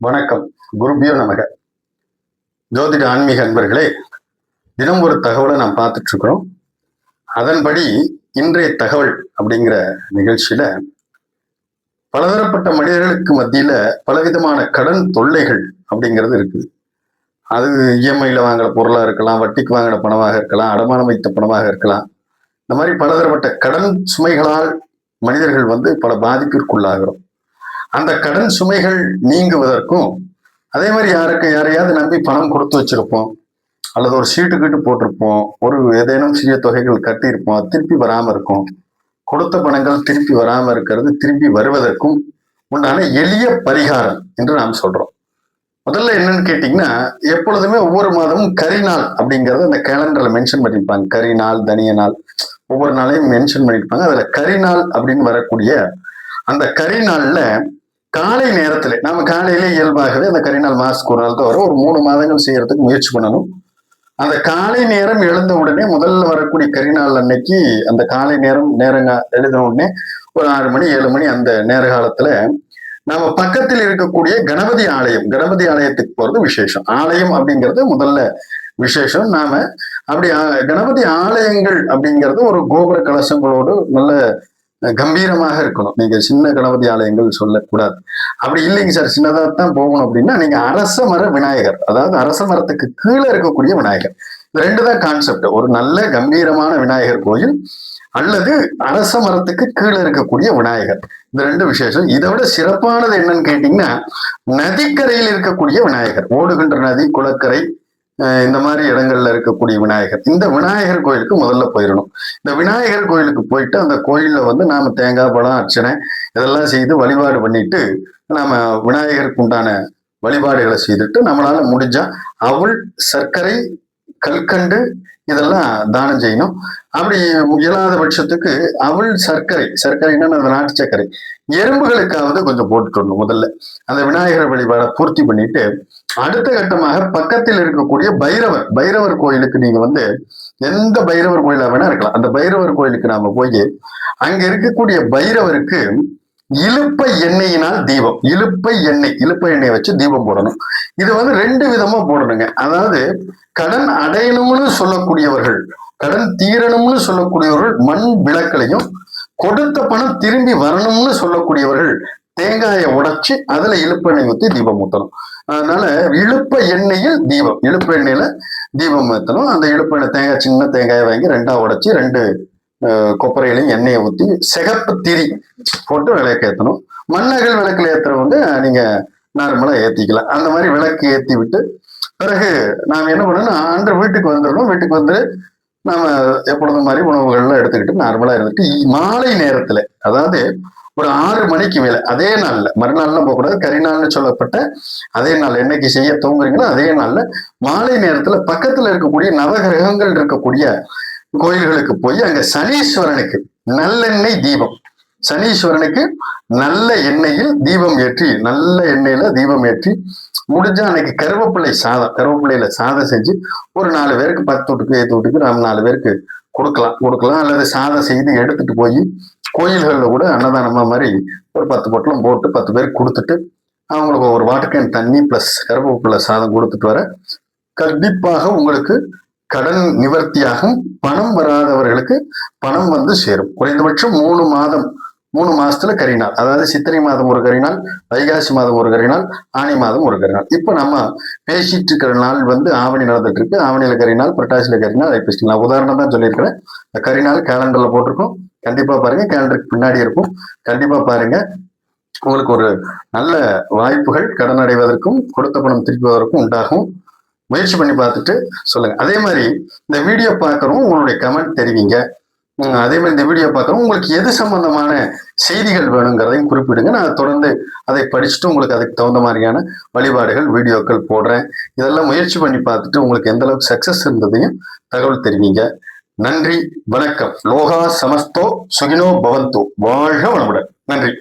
வணக்கம். குருபியோ நமக. ஜோதிட ஆன்மீக அன்பர்களே, தினம் ஒரு தகவலை நாம் பார்த்துட்டு இருக்கிறோம். அதன்படி இன்றைய தகவல் அப்படிங்கிற நிகழ்ச்சியில பலதரப்பட்ட மனிதர்களுக்கு மத்தியில பலவிதமான கடன் தொல்லைகள் அப்படிங்கிறது இருக்குது. அது இஎம்ஐல வாங்குற பொருளா இருக்கலாம், வட்டிக்கு வாங்கின பணமாக இருக்கலாம், அடமானம் வைத்த பணமாக இருக்கலாம். இந்த மாதிரி பலதரப்பட்ட கடன் சுமைகளால் மனிதர்கள் பல பாதிப்பிற்குள்ளாகிறோம். அந்த கடன் சுமைகள் நீங்குவதற்கும், அதே மாதிரி யாரையாவது நம்பி பணம் கொடுத்து வச்சிருப்போம், அல்லது ஒரு சீட்டு கீட்டு போட்டிருப்போம், ஒரு ஏதேனும் சிறிய தொகைகள் கட்டியிருப்போம், திருப்பி வராம இருக்கும். கொடுத்த பணங்கள் திருப்பி வராம இருக்கிறது திருப்பி வருவதற்கும் உண்டான எளிய பரிகாரம் என்று நாம் சொல்றோம். முதல்ல என்னன்னு கேட்டீங்கன்னா, எப்பொழுதுமே ஒவ்வொரு மாதமும் கரிநாள் அப்படிங்கறத அந்த கேலண்டர்ல மென்ஷன் பண்ணியிருப்பாங்க. கரிநாள், தனிய நாள், ஒவ்வொரு நாளையும் மென்ஷன் பண்ணியிருப்பாங்க. அதுல கரிநாள் அப்படின்னு வரக்கூடிய அந்த கரிநாள்ல காலை நேரத்துல நாம காலையிலே இயல்பாகவே அந்த கரிநாள் மாசத்துக்கு ஒரு நாள் தான் வரும். ஒரு 3 மாதங்கள் செய்யறதுக்கு முயற்சி பண்ணணும். அந்த காலை நேரம் எழுந்த உடனே முதல்ல வரக்கூடிய கரிநாள் அன்னைக்கு அந்த காலை நேரங்க எழுதின உடனே ஒரு 6 மணி 7 மணி அந்த நேர காலத்துல நாம பக்கத்தில் இருக்கக்கூடிய கணபதி ஆலயத்துக்கு போறது விசேஷம். ஆலயம் அப்படிங்கிறது முதல்ல விசேஷம். நாம அப்படி கணபதி ஆலயங்கள் அப்படிங்கிறது ஒரு கோபுர கலசங்களோடு நல்ல கம்பீரமாக இருக்கணும். நீங்க சின்ன கணபதி ஆலயங்கள் சொல்லக்கூடாது. அப்படி இல்லைங்க சார், சின்னதாக போகணும் அப்படின்னா நீங்க அரச மர விநாயகர், அதாவது அரச மரத்துக்கு கீழே இருக்கக்கூடிய விநாயகர், இந்த 2 தான் கான்செப்ட். ஒரு நல்ல கம்பீரமான விநாயகர் கோயில் அல்லது அரச மரத்துக்கு கீழே இருக்கக்கூடிய விநாயகர், இந்த 2 விசேஷம். இதை விட சிறப்பானது என்னன்னு கேட்டீங்கன்னா, நதிக்கரையில் இருக்கக்கூடிய விநாயகர், ஓடுகின்ற நதி, குளக்கரை, இந்த மாதிரி இடங்கள்ல இருக்கக்கூடிய விநாயகர். இந்த விநாயகர் கோயிலுக்கு முதல்ல போயிடணும். இந்த விநாயகர் கோயிலுக்கு போயிட்டு அந்த கோயில்ல நாம தேங்காய், பழம், அர்ச்சனை இதெல்லாம் செய்து வழிபாடு பண்ணிட்டு நாம விநாயகருக்கு உண்டான வழிபாடுகளை செய்துட்டு நம்மளால முடிஞ்சா அவள், சர்க்கரை, கல்கண்டு இதெல்லாம் தானம் செய்யணும். அப்படி இயலாத பட்சத்துக்கு அவள், சர்க்கரைன்னா அந்த நாட்டு சர்க்கரை, எறும்புகளுக்காவது கொஞ்சம் போட்டுடணும். முதல்ல அந்த விநாயகர் வழிபாடை பூர்த்தி பண்ணிட்டு அடுத்த கட்டமாக பக்கத்தில் இருக்கக்கூடிய பைரவர் கோயிலுக்கு நீங்க எந்த பைரவர் கோயிலா வேணா இருக்கலாம். அந்த பைரவர் கோயிலுக்கு நாம போய் அங்க இருக்கக்கூடிய பைரவருக்கு இலுப்பை எண்ணெயினால் தீபம், இலுப்பை எண்ணெய் வச்சு தீபம் போடணும். இது 2 விதமா போடணுங்க. அதாவது கடன் அடையணும்னு சொல்லக்கூடியவர்கள், கடன் தீரணும்னு சொல்லக்கூடியவர்கள் மண் விளக்கலையும், கொடுத்த பணம் திரும்பி வரணும்னு சொல்லக்கூடியவர்கள் தேங்காயை உடைச்சு அதுல இலுப்பெண்ணெய் ஊற்றி தீபம் ஊற்றணும். அதனால இழுப்ப எண்ணெயில் தீபம், இழுப்ப எண்ணெயில தீபம் ஏற்றணும். அந்த இழுப்ப எண்ணெய் சின்ன தேங்காயை வாங்கி 2ஆ உடைச்சு 2 கொப்பரையிலையும் எண்ணெயை ஊற்றி சிகப்பு திரி போட்டு விளக்கு ஏற்றணும். மண்ணகல் விளக்குல ஏற்றுறவங்க நீங்க நார்மலா ஏத்திக்கலாம். அந்த மாதிரி விளக்கு ஏற்றி விட்டு பிறகு நாம என்ன பண்ணணும், அன்று வீட்டுக்கு வந்துடணும். வீட்டுக்கு வந்து நாம எப்பொழுதும் மாதிரி உணவுகள்லாம் எடுத்துக்கிட்டு நார்மலா இருந்துட்டு மாலை நேரத்துல, அதாவது ஒரு 6 மணிக்கு மேல, அதே நாள்ல, மறுநாள்லாம் போகக்கூடாது, கரிநாள்னு சொல்லப்பட்ட அதே நாள் என்னைக்கு செய்ய தூங்குறீங்களோ அதே நாள்ல மாலை நேரத்துல பக்கத்துல இருக்கக்கூடிய நவகிரகங்கள் இருக்கக்கூடிய கோயில்களுக்கு போய் அங்க சனீஸ்வரனுக்கு நல்லெண்ணெய் தீபம், சனீஸ்வரனுக்கு நல்ல எண்ணெயில் தீபம் ஏற்றி, நல்ல எண்ணெயில தீபம் ஏற்றி முடிஞ்சா அன்னைக்கு கருவேப்பிள்ளையில சாதம் செஞ்சு ஒரு 4 பேருக்கு 10 வீட்டுக்கு 8 வீட்டுக்கு நம்ம 4 பேருக்கு கொடுக்கலாம். அல்லது சாதம் செய்து எடுத்துட்டு போய் கோயில்கள்ல கூட அன்னதானமா மாதிரி ஒரு 10 பொட்டலம் போட்டு 10 பேருக்கு கொடுத்துட்டு அவங்களுக்கு ஒரு வாட்டர் கேன் தண்ணி பிளஸ் கருவேப்பிள்ளை சாதம் கொடுத்துட்டு வர கண்டிப்பாக உங்களுக்கு கடன் நிவர்த்தியாகும். பணம் வராதவர்களுக்கு பணம் சேரும். குறைந்தபட்சம் 3 மாசத்துல கரிநாள், அதாவது சித்திரை மாதம் ஒரு கரிநாள், வைகாசி மாதம் ஒரு கரிநாள், ஆனி மாதம் ஒரு கரிநாள். இப்ப நம்ம பேசிட்டு இருக்கிற நாள் ஆவணி நடந்துட்டு இருக்கு. ஆவணியில கரிநாள், புரட்டாசியில கரிநாள், ஐப்பசி. நான் உதாரணம் தான் சொல்லியிருக்கிறேன். கரிநாள் கேலண்டர்ல போட்டிருக்கோம். கண்டிப்பா பாருங்க, கேலண்டருக்கு பின்னாடி இருக்கும். கண்டிப்பா பாருங்க, உங்களுக்கு ஒரு நல்ல வாய்ப்புகள் கடன் அடைவதற்கும் கொடுத்த பணம் திருப்புவதற்கும் உண்டாகும். முயற்சி பண்ணி பார்த்துட்டு சொல்லுங்க. அதே மாதிரி இந்த வீடியோ பார்க்குறோம், உங்களுடைய கமெண்ட் தெரிவிங்க. அதே மாதிரி இந்த வீடியோ பார்க்குறோம், உங்களுக்கு எது சம்பந்தமான செய்திகள் வேணுங்கிறதையும் குறிப்பிடுங்க. நான் தொடர்ந்து அதை படிச்சுட்டு உங்களுக்கு அதுக்கு தகுந்த மாதிரியான வழிபாடுகள், வீடியோக்கள் போடுறேன். இதெல்லாம் முயற்சி பண்ணி பார்த்துட்டு உங்களுக்கு எந்த அளவுக்கு சக்சஸ் இருந்ததையும் தகவல் தெரிவிங்க. நன்றி, வணக்கம். லோகா சமஸ்தோ சுகினோ பவந்தோ. வாழ்க வளமுடன். நன்றி.